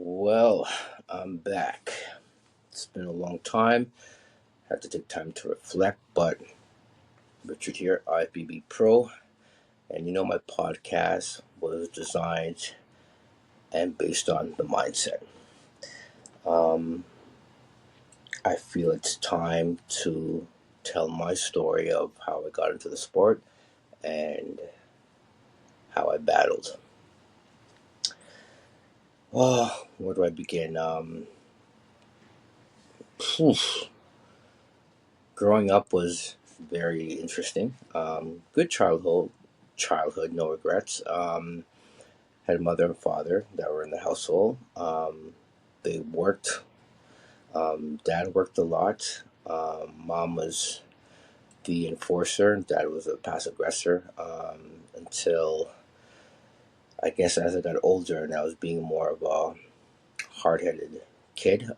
Well, I'm back. It's been a long time. Had to take time to reflect, but Richard here, IFBB Pro, and my podcast was designed and based on the mindset. Um, I feel it's time to tell my story of how I got into the sport and how I battled. Oh, where do I begin? Growing up was very interesting. Good childhood, no regrets. Had a mother and father that were in the household. They worked. Dad worked a lot. Mom was the enforcer. Dad was a passive aggressor. Until I guess as I got older and I was being more of a hard-headed kid.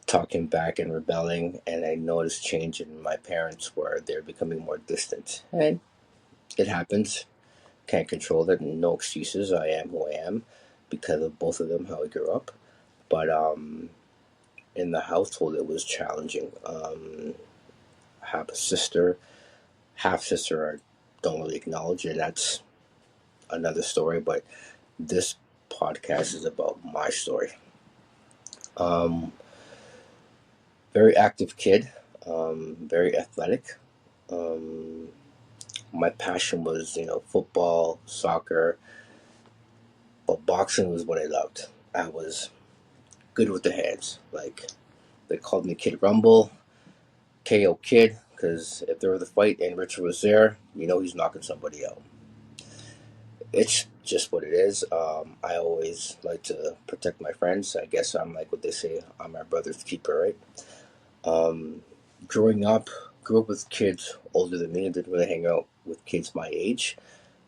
Talking back and rebelling, and I noticed change in my parents where they're becoming more distant. And it happens. Can't control it, and no excuses. I am who I am because of both of them, how I grew up. But in the household, it was challenging. I have a sister, half sister. I don't really acknowledge, and that's another story. But this podcast is about my story. Um, Very active kid, very athletic. Um, my passion was, football, soccer, but boxing was what I loved. I was good with the hands. Like, they called me Kid Rumble, KO Kid, because if there was a fight and Richard was there, he's knocking somebody out. It's just what it is. I always like to protect my friends. I guess I'm like what they say, I'm my brother's keeper, right? Um, Growing up, grew up with kids older than me and didn't really hang out with kids my age.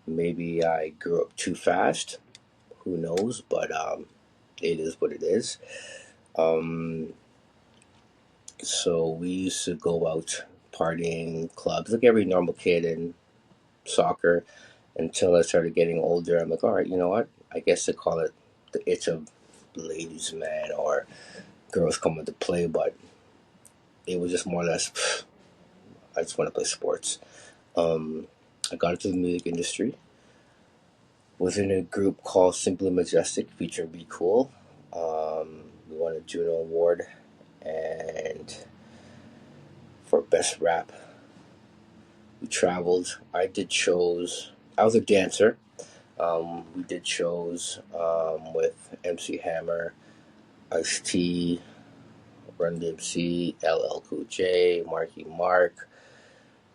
Maybe I grew up too fast. Who knows? But it is what it is. Um, so we used to go out partying clubs like every normal kid in soccer until I started getting older. I'm like, all right, you know what? I guess they call it the itch of ladies, man, or girls coming to play, but it was just more or less, I just want to play sports. Um, I got into the music industry. Was in a group called Simply Majestic featuring Be Cool. We won a Juno Award and for Best Rap. We traveled. I did shows. I was a dancer. We did shows with MC Hammer, Ice T, Run DMC, LL Cool J, Marky Mark,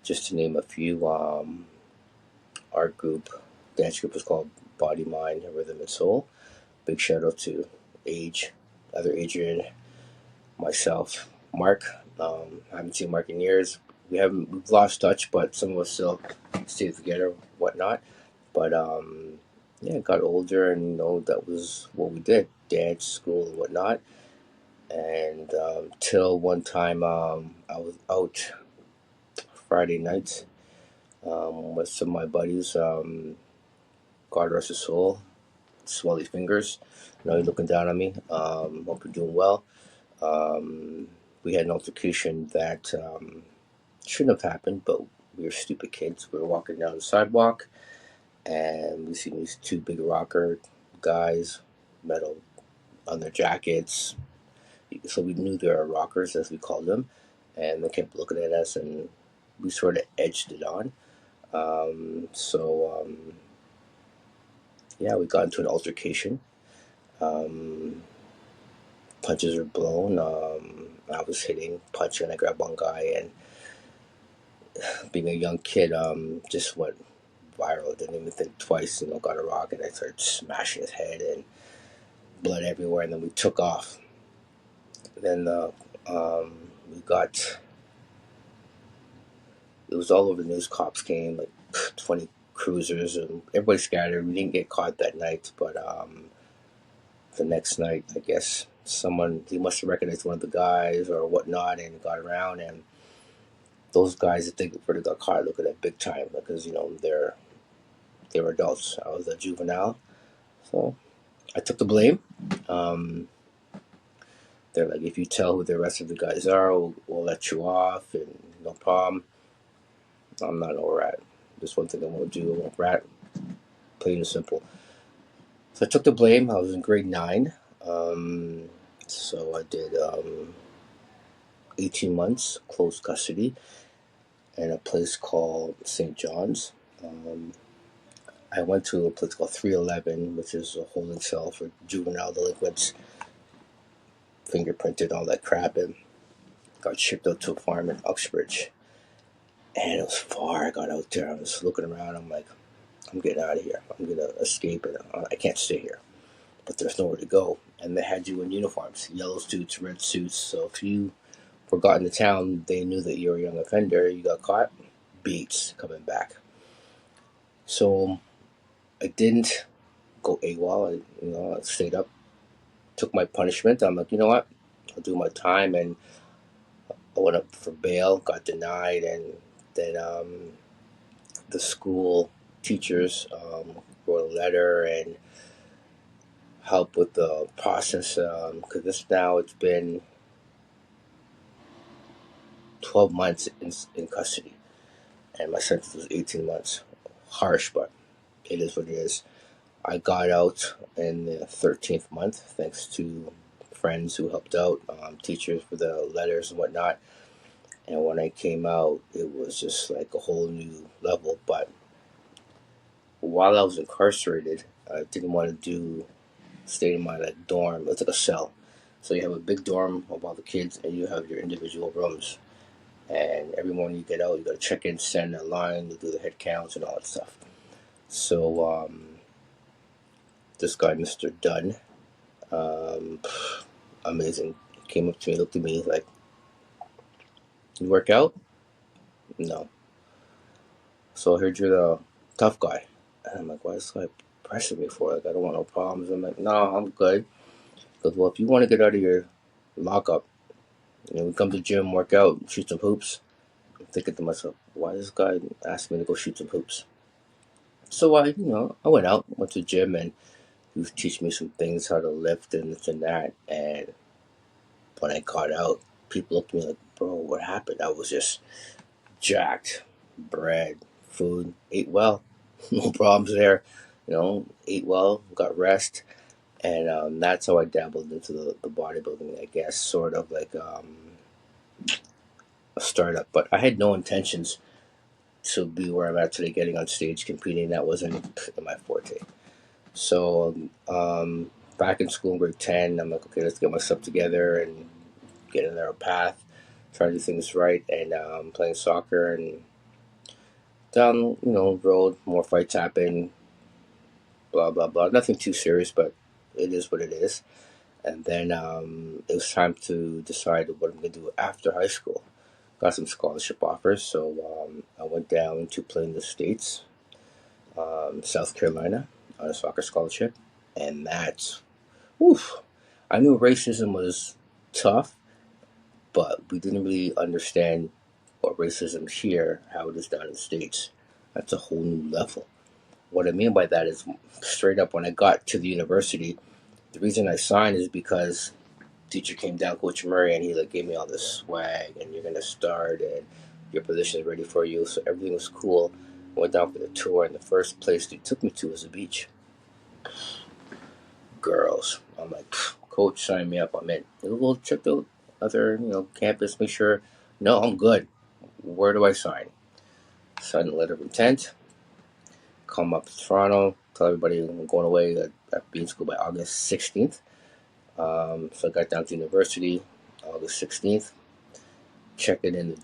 just to name a few. Our group, dance group was called Body, Mind, Rhythm, and Soul. Big shout out to Age, other Adrian, myself, Mark. I haven't seen Mark in years. We've lost touch, but some of us still stay together, whatnot. But yeah, got older, and that was what we did: dance, school, and whatnot. And till one time, I was out Friday night with some of my buddies. God rest his soul, Swelly Fingers. I know you're looking down on me. Hope you're doing well. Um, we had an altercation that shouldn't have happened, but we were stupid kids. We were walking down the sidewalk, and we seen these two big rocker guys, metal on their jackets. So we knew they were rockers, as we called them, and they kept looking at us, and we sort of edged it on. Yeah, we got into an altercation. Um, Punches were blown. I was hitting, punching. I grabbed one guy, and being a young kid, just went viral. Didn't even think twice. Got a rock, and I started smashing his head, and blood everywhere. And then we took off. Then we got. It was all over the news. Cops came, like 20 cruisers, and everybody scattered. We didn't get caught that night, but the next night, I guess he must have recognized one of the guys or whatnot, and got around. And those guys, I think, really got caught looking at big time because they were adults. I was a juvenile, so I took the blame. Um, they're like, if you tell who the rest of the guys are, we'll let you off, and no problem. I'm not no rat. Just one thing I won't do. I won't rat. Plain and simple. So I took the blame. I was in grade 9. So I did 18 months close custody in a place called St. John's. Um, I went to a place called 311, which is a holding cell for juvenile delinquents, fingerprinted, all that crap, and got shipped out to a farm in Uxbridge. And it was far. I got out there. I was looking around. I'm like, I'm getting out of here. I'm going to escape it. I can't stay here. But there's nowhere to go. And they had you in uniforms, yellow suits, red suits. So if you forgot in the town, they knew that you were a young offender. You got caught, beats coming back. So I didn't go AWOL. I stayed up, took my punishment. I'm like, you know what? I'll do my time. And I went up for bail, got denied. And then the school teachers wrote a letter and helped with the process. Because it's been 12 months in custody. And my sentence was 18 months. Harsh, but it is what it is. I got out in the 13th month thanks to friends who helped out, teachers for the letters and whatnot. And when I came out, it was just like a whole new level. But while I was incarcerated, I didn't want to stay in my dorm. It's like a cell. So you have a big dorm of all the kids, and you have your individual rooms. And every morning you get out, you got to check in, stand in line, you do the head counts and all that stuff. So this guy, Mr. Dunn, um, amazing, came up to me, looked at me like, "You work out?" No. So I heard you're the tough guy. And I'm like, why is this guy pressing me for? Like, I don't want no problems. I'm like, no, I'm good. He goes, well, if you want to get out of your lockup, we come to the gym, work out, shoot some hoops. I'm thinking to myself, why is this guy asking me to go shoot some hoops? So I went out, went to the gym, and he was teaching me some things, how to lift and this and that. And when I got out, people looked at me like, bro, what happened? I was just jacked. Bread, food, ate well, no problems there. Ate well, got rest, and that's how I dabbled into the bodybuilding. I guess sort of like a startup, but I had no intentions to be where I'm at today, getting on stage, competing. That wasn't my forte. So back in school in grade 10, I'm like, okay, let's get myself together and get in their path, try to do things right, and playing soccer and down, road, more fights happen, blah, blah, blah. Nothing too serious, but it is what it is. And then it was time to decide what I'm going to do after high school. Got some scholarship offers, so I went down to play in the States, South Carolina, on a soccer scholarship. And that's, oof, I knew racism was tough, but we didn't really understand what racism here, how it is down in the States. That's a whole new level. What I mean by that is, straight up, when I got to the university, the reason I signed is because teacher came down, Coach Murray, and he gave me all this swag, and you're gonna start, and your position is ready for you. So everything was cool. I went down for the tour, and the first place he took me to was the beach. Girls, I'm like, Coach, sign me up. I'm in. We'll check the other, campus, make sure. No, I'm good. Where do I sign? Sign the letter of intent. Come up to Toronto. Tell everybody I'm going away at being school by August 16th. So I got down to university August 16th. Checked it in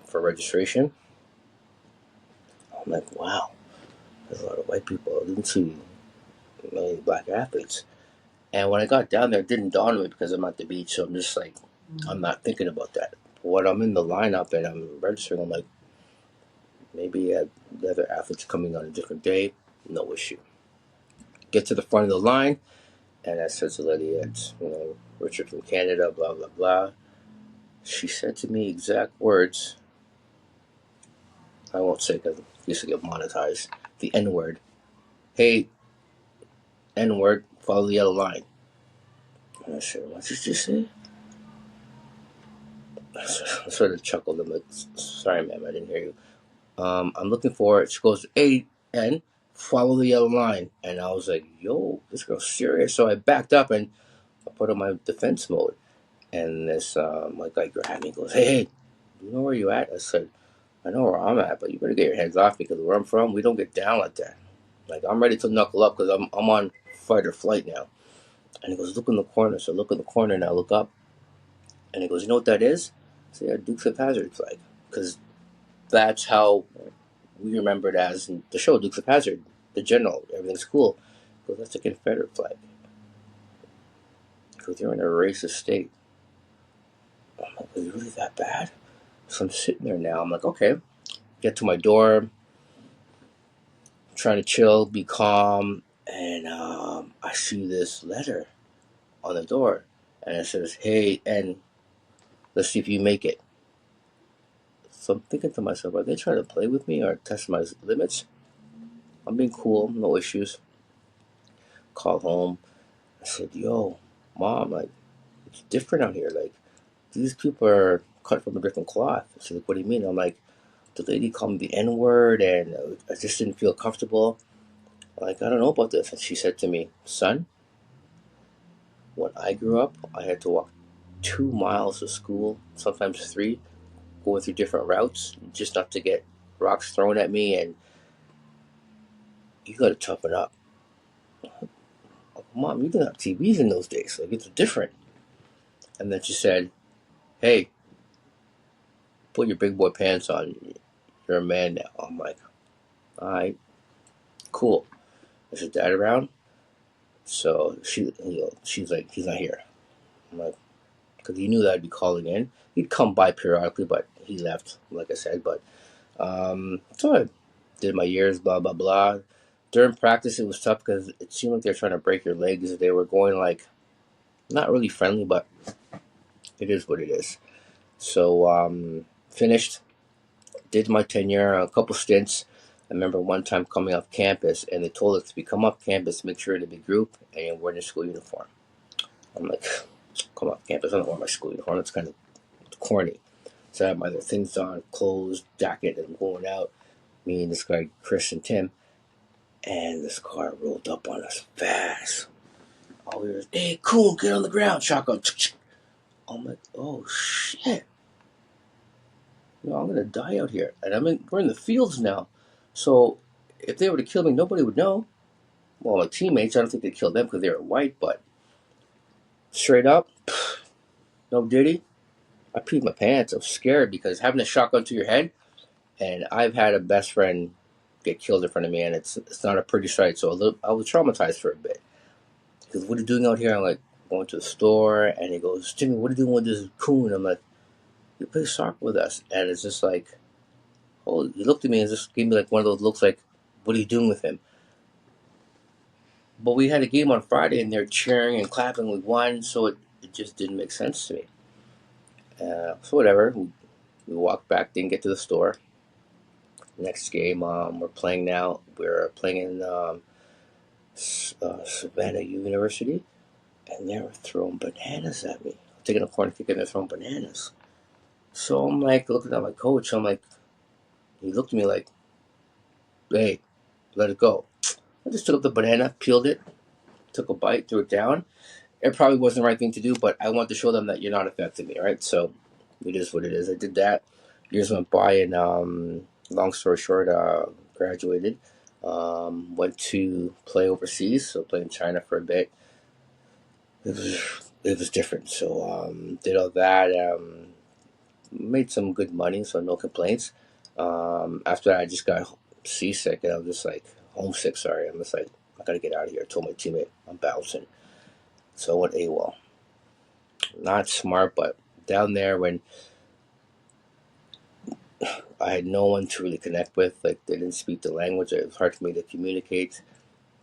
for registration. I'm like, wow, there's a lot of white people. I didn't see many black athletes. And when I got down there, it didn't dawn on me because I'm at the beach. So I'm just like, I'm not thinking about that. When I'm in the lineup and I'm registering, I'm like, maybe the other athletes coming on a different day. No issue. Get to the front of the line, and I said to Letty, it's, Richard from Canada, blah, blah, blah. She said to me exact words, I won't say because it used to get monetized, the N word. Hey, N word, follow the yellow line. And I said, what did you say? I sort of chuckled. I'm like, sorry, ma'am, I didn't hear you. I'm looking for it. She goes, hey, and follow the yellow line. And I was like, yo, this girl's serious. So I backed up and I put on my defense mode. And this my guy grabbed me and goes, hey, you know where you at? I said, I know where I'm at, but you better get your hands off me because where I'm from, we don't get down like that. Like, I'm ready to knuckle up because I'm on fight or flight now. And he goes, look in the corner. So I look in the corner and I look up. And he goes, you know what that is? I said, yeah, Dukes of Hazzard flag. Because that's how we remember it as in the show, Dukes of Hazzard. The general, everything's cool. He goes, that's a Confederate flag. He goes, you're in a racist state. I'm like, is it really that bad? So I'm sitting there now. I'm like, okay. Get to my door, trying to chill, be calm, and I see this letter on the door, and it says, "Hey, and let's see if you make it." So I'm thinking to myself, are they trying to play with me or test my limits? I'm being cool, no issues. Called home. I said, "Yo, mom, like it's different out here. Like these people are cut from a different cloth." She's like, "What do you mean?" I'm like, "The lady called me the N word, and I just didn't feel comfortable. Like I don't know about this." And she said to me, "Son, when I grew up, I had to walk 2 miles to school, sometimes three, going through different routes, just not to get rocks thrown at me, and you gotta toughen up." Like, Mom, you didn't have TVs in those days, like it's different. And then she said, hey, put your big boy pants on, you're a man now. I'm like, alright, cool. Is your dad around? So she's like, he's not here. I'm like, because he knew that I'd be calling in. He'd come by periodically, but he left, like I said. But so I did my years, blah blah blah. During practice, it was tough because it seemed like they were trying to break your legs. They were going like not really friendly, but it is what it is. So finished, did my tenure, a couple stints. I remember one time coming off campus, and they told us if you come off campus, make sure to be group and you're wearing your school uniform. I'm like, come off campus, I don't wear my school uniform. It's kind of corny. So I have my other things on, clothes, jacket, and I'm going out. Me and this guy, Chris and Tim, and this car rolled up on us fast. All we were, hey, cool, get on the ground, shotgun. I'm like, oh shit. I'm gonna die out here. And we're in the fields now. So if they were to kill me, nobody would know. Well, my teammates, I don't think they killed them because they were white, but straight up, no diddy. I peed my pants. I was scared because having a shotgun to your head, and I've had a best friend get killed in front of me, and it's not a pretty sight. So I was traumatized for a bit. He goes, what are you doing out here? I'm like, going to the store, and he goes, Jimmy, what are you doing with this coon? I'm like, you play soccer with us. And it's just like, oh, he looked at me and just gave me like one of those looks like, what are you doing with him? But we had a game on Friday, and they're cheering and clapping. We won, so it just didn't make sense to me. So whatever, we walked back, didn't get to the store. Next game, we're playing now. We're playing in Savannah University, and they were throwing bananas at me. Taking a corner kick and they're throwing bananas. So I'm like looking at my coach. I'm like, he looked at me like, hey, let it go. I just took up the banana, peeled it, took a bite, threw it down. It probably wasn't the right thing to do, but I wanted to show them that you're not affecting me, right? So it is what it is. I did that. Years went by, and long story short, graduated. Went to play overseas, so played in China for a bit. It was different. So did all that. Made some good money, so no complaints. After that, I just got seasick, and I was just like homesick. Sorry, I'm just like I gotta get out of here. I told my teammate I'm bouncing, so I went AWOL. Not smart, but down there when I had no one to really connect with, like they didn't speak the language. It was hard for me to communicate.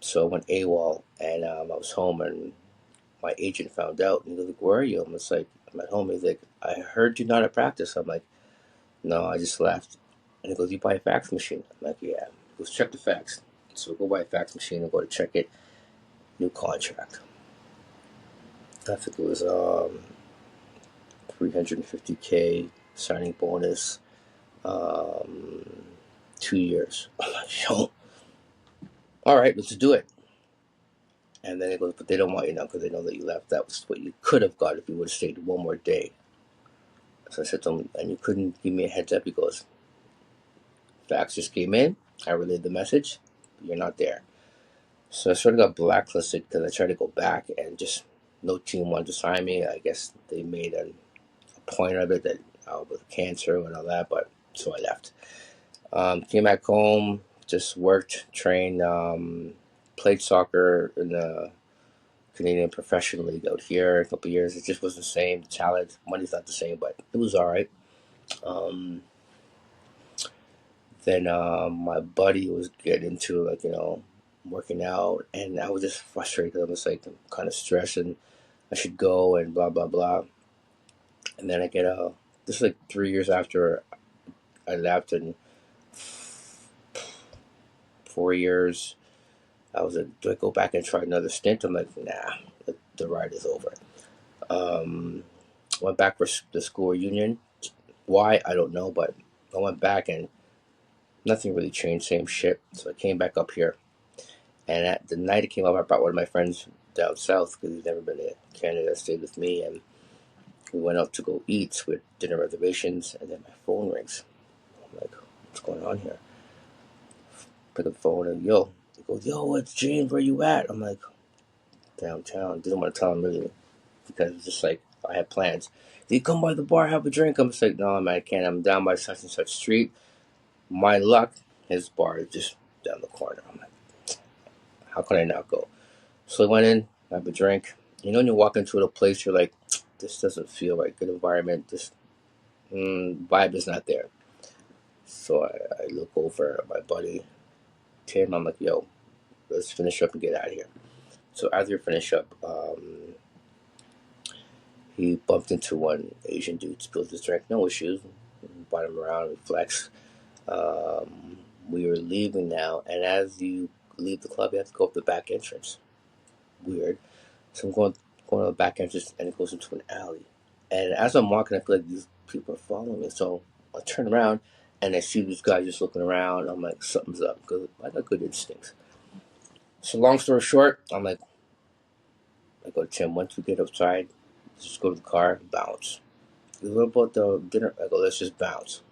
So I went AWOL, and I was home, and my agent found out, and he was like, "Where are you?" I'm just like, "I'm at home." He's like, "I heard you're not at practice." I'm like, "No, I just left." And he goes, "You buy a fax machine?" I'm like, "Yeah." He goes, "Check the fax." So we go buy a fax machine and go to check it. new contract. I think it was 350K signing bonus, um, 2 years. I'm like, yo, all right, let's do it. And then it goes, but they don't want you now because they know that you left. That was what you could have got if you would have stayed one more day. So I said to him, and you couldn't give me a heads up. He goes, fax just came in. I relayed the message. You're not there. So I sort of got blacklisted because I tried to go back and just no team wanted to sign me. I guess they made a point of it that I was with cancer and all that, but so I left. Came back home, just worked, trained, played soccer in the Canadian Professional League out here a couple of years. It just wasn't the same. The challenge, money's not the same, but it was all right. Um, then my buddy was getting into working out, and I was just frustrated. I was like, I'm kind of stressed, and I should go and blah blah blah. And then I get this is like 3 years after I left, and 4 years. I was like, do I go back and try another stint? I'm like, nah, the ride is over. Went back for the school reunion. Why? I don't know, but I went back and nothing really changed, same shit. So I came back up here. And at the night it came up, I brought one of my friends down south because he's never been to Canada, stayed with me. And we went out to go eat with dinner reservations. And then my phone rings. I'm like, what's going on here? Pick up the phone and he goes, yo, it's James, where you at? I'm like, downtown. Didn't want to tell him really because it's just like I had plans. Did you come by the bar, have a drink? I'm just like, no, man, I can't. I'm down by such and such street. My luck, his bar is just down the corner. I'm like, how can I not go? So I went in, have a drink. You know, when you walk into a place, you're like, this doesn't feel right. Good environment. This vibe is not there. So I look over at my buddy Tim. I'm like, yo, let's finish up and get out of here. So after we finish up, he bumped into one Asian dude, spilled his drink, no issues. Brought him around, we flexed. We were leaving now, and as you leave the club, you have to go up the back entrance. Weird. So I'm going to the back entrance, and it goes into an alley. And as I'm walking, I feel like these people are following me. So I turn around, and I see these guys just looking around. I'm like, something's up, because I got good instincts. So long story short, I'm like, I go to Tim, once we get outside, let's just go to the car, bounce. What about the dinner? I go, let's just bounce.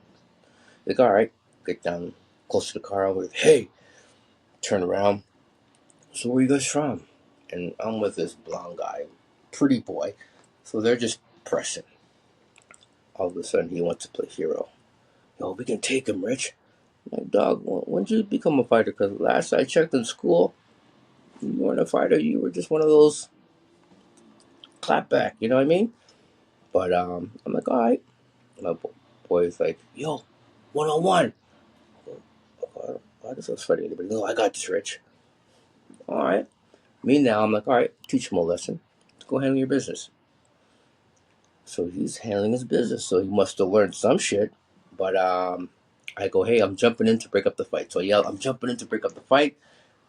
Like, all right, get down close to the car. I'm like, hey, turn around. So where you guys from? And I'm with this blonde guy, pretty boy. So they're just pressing. All of a sudden, he wants to play hero. Yo, we can take him, Rich. I'm like, dog, when did you become a fighter? Because last I checked in school, you weren't a fighter. You were just one of those clapback. You know what I mean? But I'm like, all right. My boy's like, yo, 1-on-1. I just was fighting anybody. No, I got this, Rich. All right. Me now, I'm like, all right, teach him a lesson. Go handle your business. So he's handling his business. So he must have learned some shit. But I go, hey, I'm jumping in to break up the fight. So I yell, I'm jumping in to break up the fight.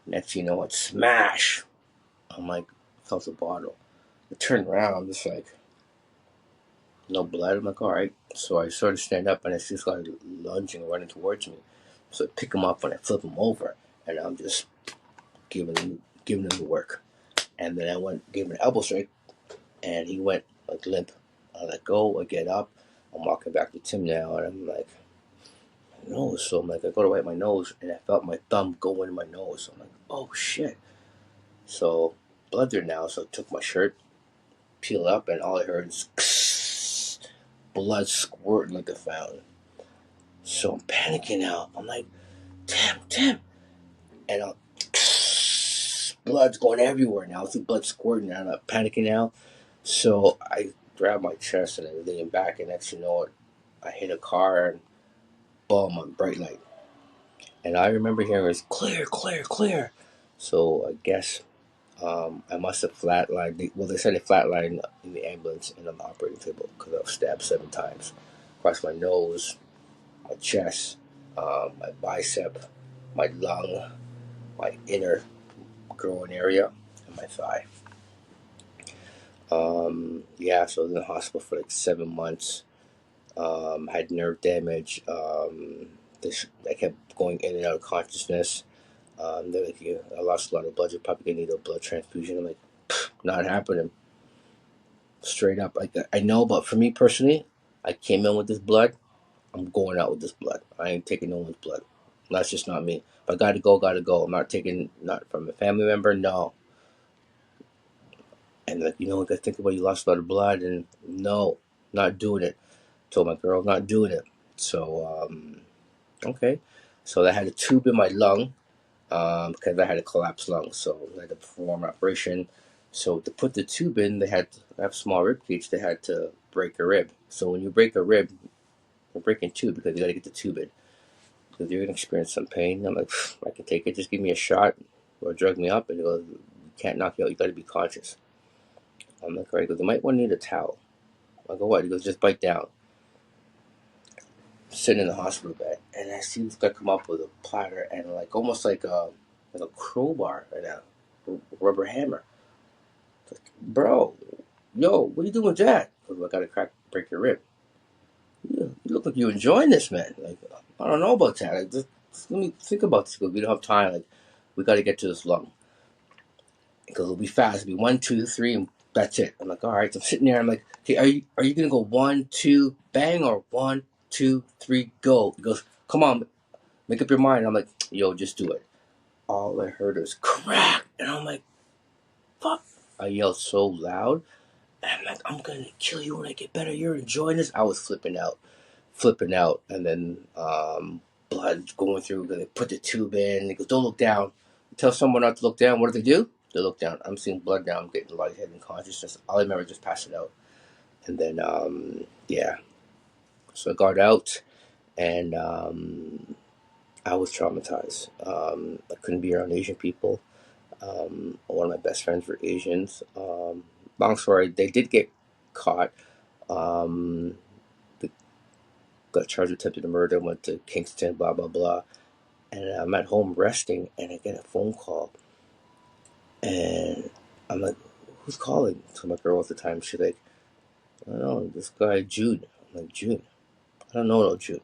Next thing you know, it's smash. I'm like, felt the bottle. I turn around, I'm just like, no blood. I'm like, all right. So I sort of stand up, and it's just like lunging, running towards me. So I pick him up and I flip him over, and I'm just giving him the work. And then gave him an elbow strike, and he went like limp. I let go, I get up, I'm walking back to Tim now, and I'm like, my nose. So I'm like, I go to wipe my nose, and I felt my thumb go in my nose. So I'm like, oh shit. So blood there now, so I took my shirt, peeled up, and all I heard is blood squirting like a fountain. So I'm panicking now. I'm like, Tim. And blood's going everywhere now. I see blood squirting, and I'm panicking now. So I grab my chest and I lean back, and next you know it, I hit a car and boom, on bright light. And I remember hearing this clear. So I guess I must have flatlined. Well, they said it flatlined in the ambulance and on the operating table because I was stabbed 7 times across my nose, my chest, my bicep, my lung, my inner groin area, and my thigh. Yeah, so I was in the hospital for like 7 months. Had nerve damage. I kept going in and out of consciousness. They're like, I lost a lot of blood. You're probably gonna need a blood transfusion. I'm like, not happening. Straight up. Like, I know, but for me personally, I came in with this blood. I'm going out with this blood. I ain't taking no one's blood. That's just not me. If I gotta go, gotta go. I'm not taking, not from a family member, no. And like, you gotta think about, you lost a lot of blood, and no, not doing it. Told my girl, not doing it. So, okay. So I had a tube in my lung, because I had a collapsed lung. So I had to perform an operation. So to put the tube in, I have small rib cage. They had to break a rib. So when you break a rib, you're breaking two, because you got to get the tube in. Because you're going to experience some pain. I'm like, I can take it. Just give me a shot or drug me up. And he goes, you can't knock you out. You got to be conscious. I'm like, all right. He goes, you might want to need a towel. I go, what? He goes, just bite down. I'm sitting in the hospital bed, and I see this guy come up with a platter and like almost like a crowbar and a rubber hammer. It's like, bro, yo, what are you doing with that? Because I got to break your rib. You look like you're enjoying this, man. Like, I don't know about that. Like, just let me think about this. Because we don't have time. Like, we got to get to this lung. Because it'll be fast. It'll be 1, 2, 3, and that's it. I'm like, all right. So I'm sitting there. I'm like, okay, are you gonna go 1, 2, bang, or 1, 2, 3, go? He goes, come on, make up your mind. I'm like, yo, just do it. All I heard was crack, and I'm like, fuck. I yelled so loud. And I'm like, I'm gonna kill you when I get better. You're enjoying this. I was flipping out, and then blood going through. They put the tube in. They go, don't look down. Tell someone not to look down. What do they do? They look down. I'm seeing blood now. I'm getting lightheaded and consciousness. All I remember is just passing out. And then yeah, so I got out, and I was traumatized. I couldn't be around Asian people. One of my best friends were Asians. Long story, they did get caught. They got charged with attempted murder, went to Kingston, blah, blah, blah. And I'm at home resting, and I get a phone call. And I'm like, who's calling? To my girl at the time. She's like, I don't know, this guy, Jude. I'm like, Jude? I don't know no Jude.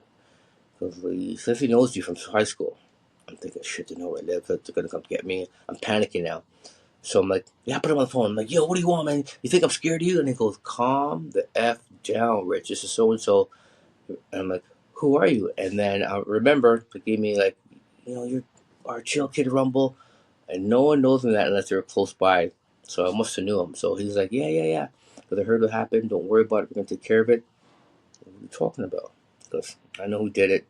Because he says he knows you from high school. I'm thinking, shit, they know where I live. They're going to come get me. I'm panicking now. So I'm like, yeah, put him on the phone. I'm like, yo, what do you want, man? You think I'm scared of you? And he goes, calm the F down, Rich. This is so-and-so. And I'm like, who are you? And then I remember they gave me like, you're our chill kid Rumble. And no one knows me that unless they're close by. So I must have knew him. So he's like, yeah. Because I heard what happened. Don't worry about it. We're going to take care of it. What are you talking about? Because I know who did it.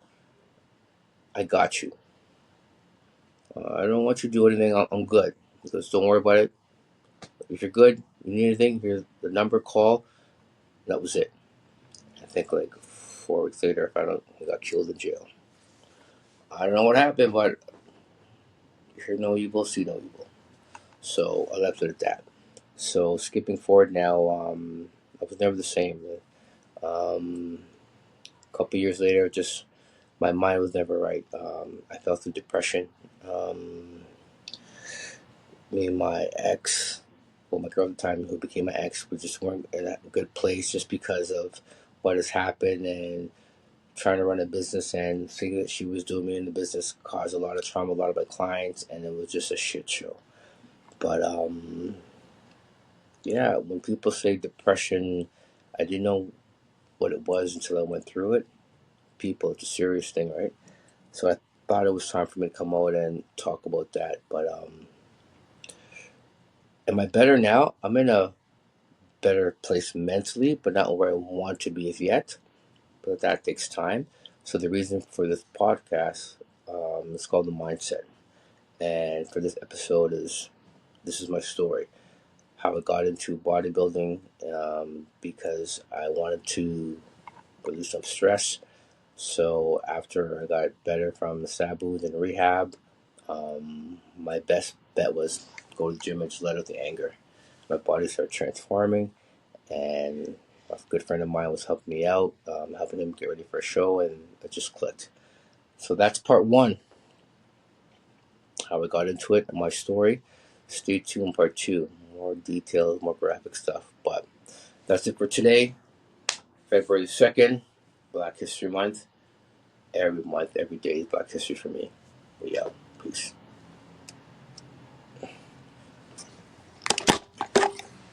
I got you. I don't want you to do anything. I'm good. Because don't worry about it. If you're good, you need anything, here's the number, call. That was it. I think like 4 weeks later, I found out he got killed in jail. I don't know what happened, but you hear no evil, see no evil. So I left it at that. So skipping forward now, I was never the same. A couple years later, just my mind was never right. I fell through depression. Me and my ex, well, my girl at the time, who became my ex, we just weren't in a good place just because of what has happened, and trying to run a business and thinking that she was doing me in the business caused a lot of trauma, a lot of my clients, and it was just a shit show. But yeah, when people say depression, I didn't know what it was until I went through it. People, it's a serious thing, right? So I thought it was time for me to come out and talk about that. But am I better now? I'm in a better place mentally, but not where I want to be as yet. But that takes time. So the reason for this podcast is called The Mindset. And for this episode this is my story. How I got into bodybuilding, because I wanted to release some stress. So after I got better from the sabus and rehab, my best bet was go to the gym and just let out the anger. My body started transforming, and a good friend of mine was helping me out, helping him get ready for a show, and it just clicked. So that's part one, how I got into it, my story. Stay tuned, part two. More details, more graphic stuff. But that's it for today. February 2nd, Black History Month. Every month, every day is Black History for me. We out. Peace.